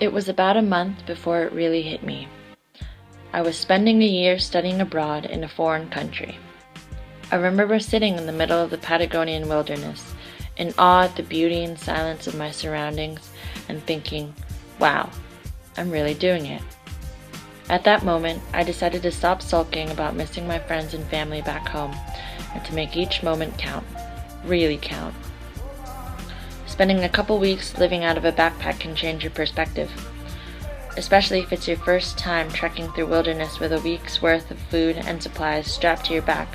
It was about a month before it really hit me. I was spending a year studying abroad in a foreign country. I remember sitting in the middle of the Patagonian wilderness, in awe at the beauty and silence of my surroundings, and thinking, wow, I'm really doing it. At that moment, I decided to stop sulking about missing my friends and family back home, and to make each moment count, really count. Spending a couple weeks living out of a backpack can change your perspective, especially if it's your first time trekking through wilderness with a week's worth of food and supplies strapped to your back,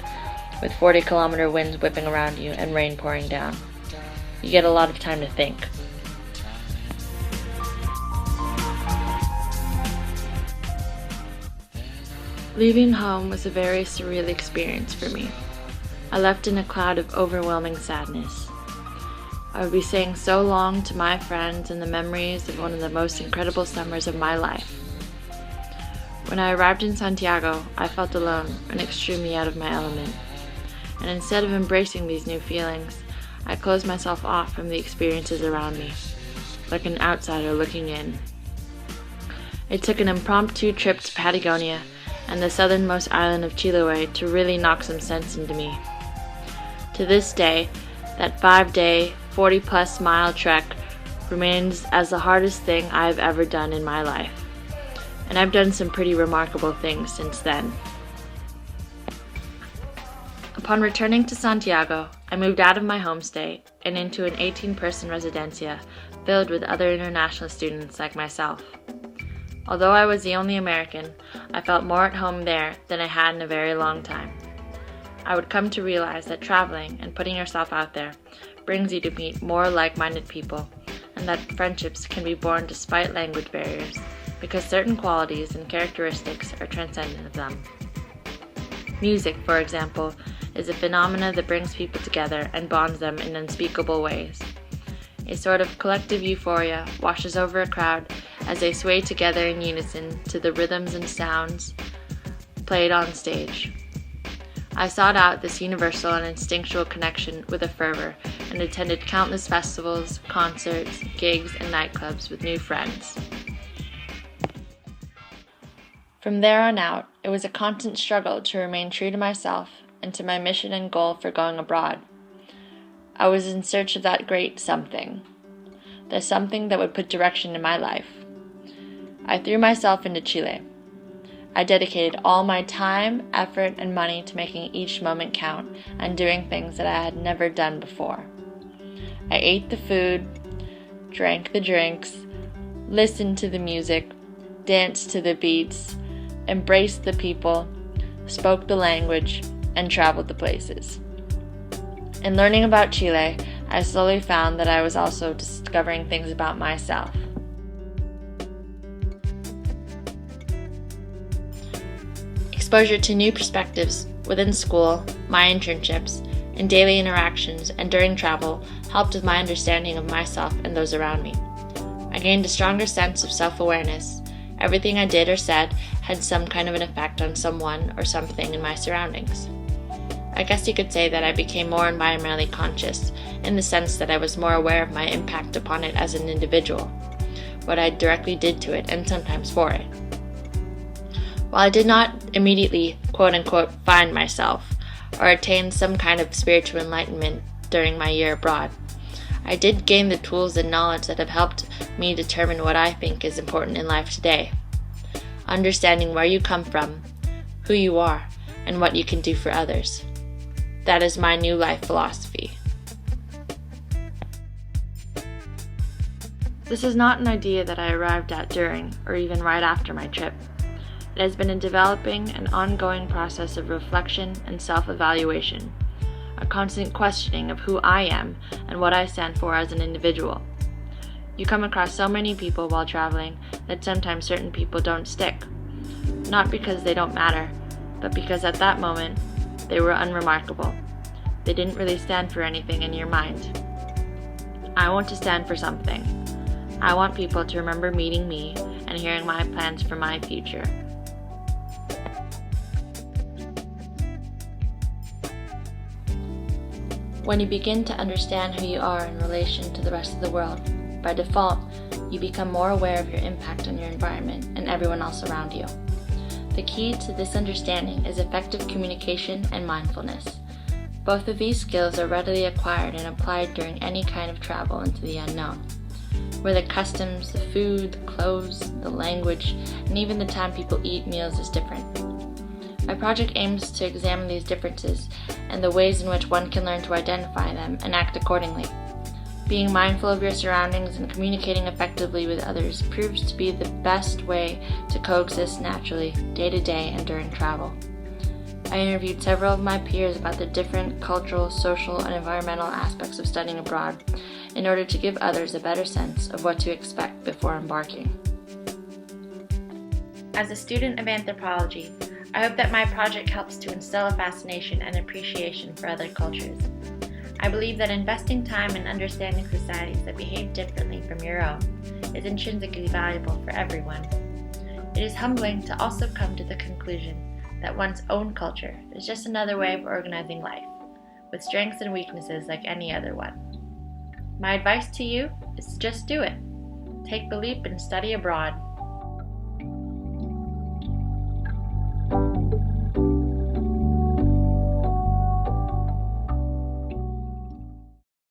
with 40-kilometer winds whipping around you and rain pouring down. You get a lot of time to think. Leaving home was a very surreal experience for me. I left in a cloud of overwhelming sadness. I would be saying so long to my friends and the memories of one of the most incredible summers of my life. When I arrived in Santiago, I felt alone and extremely out of my element. And instead of embracing these new feelings, I closed myself off from the experiences around me, like an outsider looking in. It took an impromptu trip to Patagonia and the southernmost island of Chiloé to really knock some sense into me. To this day, that 5-day, 40-plus mile trek remains as the hardest thing I've ever done in my life. And I've done some pretty remarkable things since then. Upon returning to Santiago, I moved out of my homestay and into an 18-person residencia filled with other international students like myself. Although I was the only American, I felt more at home there than I had in a very long time. I would come to realize that traveling and putting yourself out there brings you to meet more like-minded people, and that friendships can be born despite language barriers, because certain qualities and characteristics are transcendent of them. Music, for example, is a phenomenon that brings people together and bonds them in unspeakable ways. A sort of collective euphoria washes over a crowd as they sway together in unison to the rhythms and sounds played on stage. I sought out this universal and instinctual connection with a fervor and attended countless festivals, concerts, gigs, and nightclubs with new friends. From there on out, it was a constant struggle to remain true to myself and to my mission and goal for going abroad. I was in search of that great something, the something that would put direction in my life. I threw myself into Chile. I dedicated all my time, effort, and money to making each moment count and doing things that I had never done before. I ate the food, drank the drinks, listened to the music, danced to the beats, embraced the people, spoke the language, and traveled the places. In learning about Chile, I slowly found that I was also discovering things about myself. Exposure to new perspectives within school, my internships, and daily interactions and during travel helped with my understanding of myself and those around me. I gained a stronger sense of self-awareness. Everything I did or said had some kind of an effect on someone or something in my surroundings. I guess you could say that I became more environmentally conscious, in the sense that I was more aware of my impact upon it as an individual, what I directly did to it and sometimes for it. While I did not immediately, quote-unquote, find myself or attain some kind of spiritual enlightenment during my year abroad, I did gain the tools and knowledge that have helped me determine what I think is important in life today. Understanding where you come from, who you are, and what you can do for others. That is my new life philosophy. This is not an idea that I arrived at during or even right after my trip. It has been a developing and ongoing process of reflection and self-evaluation, a constant questioning of who I am and what I stand for as an individual. You come across so many people while traveling that sometimes certain people don't stick, not because they don't matter, but because at that moment they were unremarkable. They didn't really stand for anything in your mind. I want to stand for something. I want people to remember meeting me and hearing my plans for my future. When you begin to understand who you are in relation to the rest of the world, by default, you become more aware of your impact on your environment and everyone else around you. The key to this understanding is effective communication and mindfulness. Both of these skills are readily acquired and applied during any kind of travel into the unknown, where the customs, the food, the clothes, the language, and even the time people eat meals is different. My project aims to examine these differences and the ways in which one can learn to identify them and act accordingly. Being mindful of your surroundings and communicating effectively with others proves to be the best way to coexist naturally, day to day and during travel. I interviewed several of my peers about the different cultural, social, and environmental aspects of studying abroad in order to give others a better sense of what to expect before embarking. As a student of anthropology, I hope that my project helps to instill a fascination and appreciation for other cultures. I believe that investing time in understanding societies that behave differently from your own is intrinsically valuable for everyone. It is humbling to also come to the conclusion that one's own culture is just another way of organizing life, with strengths and weaknesses like any other one. My advice to you is to just do it. Take the leap and study abroad.